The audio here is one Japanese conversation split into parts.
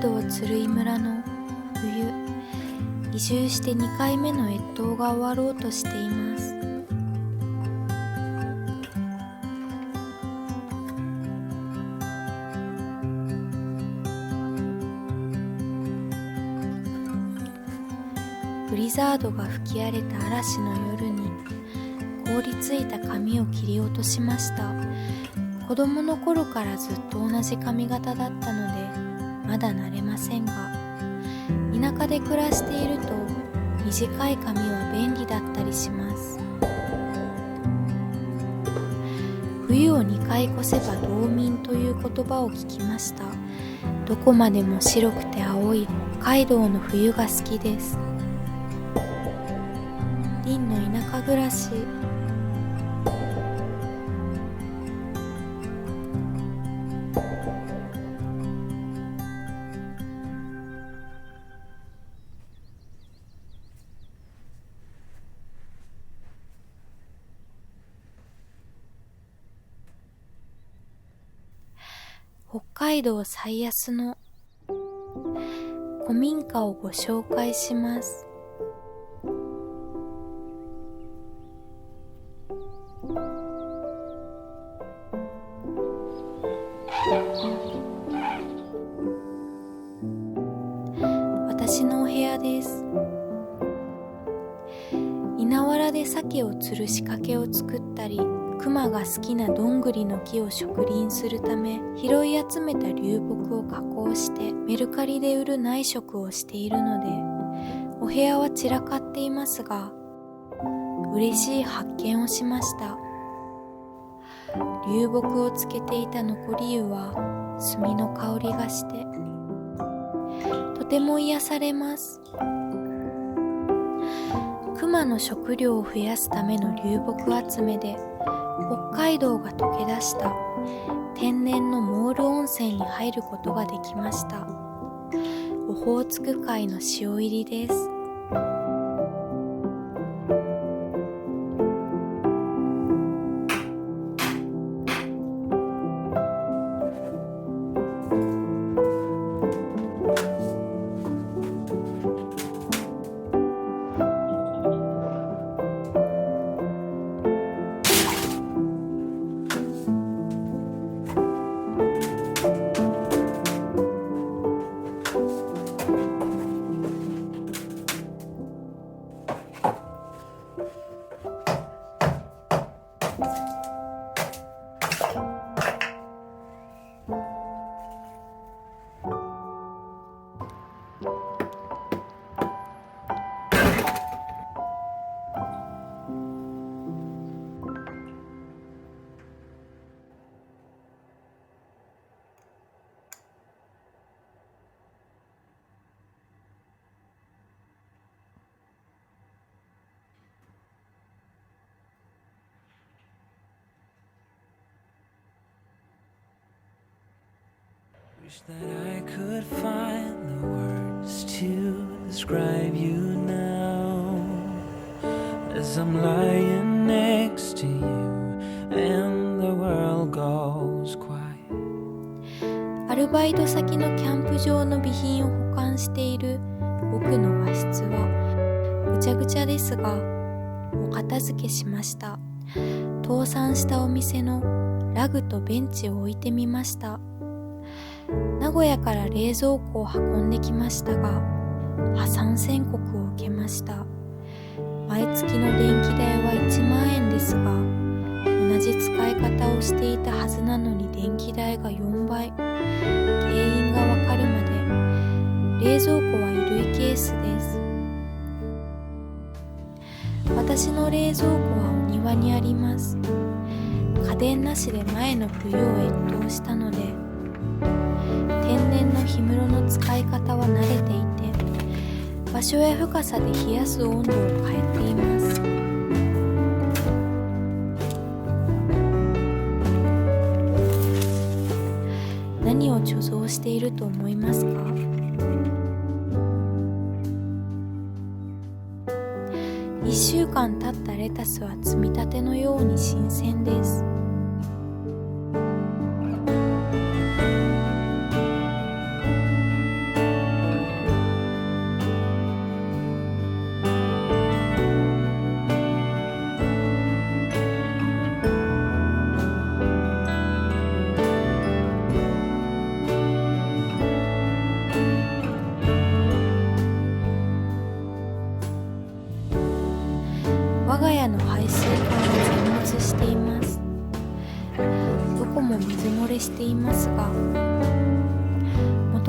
道鶴居村の冬、移住して2回目の越冬が終わろうとしています。ブリザードが吹き荒れた嵐の夜に凍りついた髪を切り落としました。子供の頃からずっと同じ髪型だったのでまだ慣れませんが、田舎で暮らしていると短い髪は便利だったりします。冬を2回越せば冬眠という言葉を聞きました。どこまでも白くて青い北海道の冬が好きです。リンの田舎暮らし。北海道最安の古民家をご紹介します。私のお部屋です。稲わらで鮭を吊る仕掛けを作ったり、熊が好きなどんぐりの木を植林するため、拾い集めた流木を加工してメルカリで売る内職をしているので、お部屋は散らかっていますが、嬉しい発見をしました。流木をつけていた残り湯は炭の香りがして、とても癒されます。熊の食料を増やすための流木集めで、北海道が溶け出した天然のモール温泉に入ることができました。オホーツク海の潮入りです。Wish that I could find the words to describe you now, as I'm lying next to you and the world goes quiet. アルバイト先のキャンプ場の備品を保管している奥の和室はぐちゃぐちゃですが、お片付けしました。倒産したお店のラグとベンチを置いてみました。名古屋から冷蔵庫を運んできましたが、破産宣告を受けました。毎月の電気代は1万円ですが、同じ使い方をしていたはずなのに電気代が4倍。原因がわかるまで、冷蔵庫は衣類ケースです。私の冷蔵庫はお庭にあります。家電なしで前の冬を越冬したので、天然の氷室の使い方は慣れていて、場所や深さで冷やす温度を変えています。何を貯蔵していると思いますか？1週間経ったレタスは摘みたてのように新鮮です。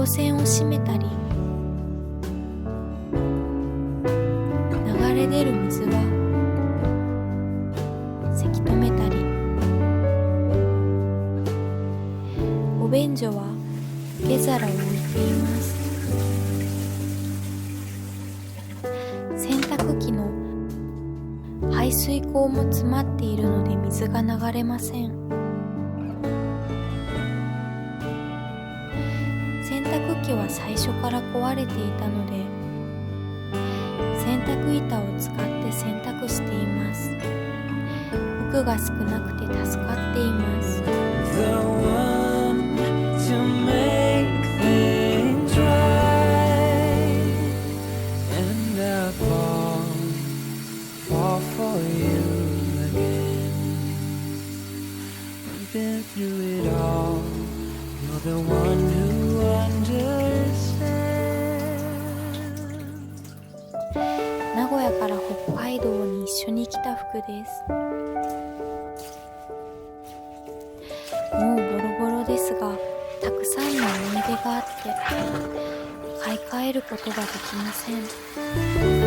導線を閉めたり、流れ出る水はせき止めたり、お便所は受け皿を置いています。洗濯機の排水口も詰まっているので水が流れません。洗濯機は最初から壊れていたので、洗濯板を使って洗濯しています。服が少なくて助かっています。The one to make things right, and I fall for you again. We've been through it all. You're the one who understands. 名古屋から北海道に一緒に来た服です。もうボロボロですが、たくさんの思い出があって買い替えることができません。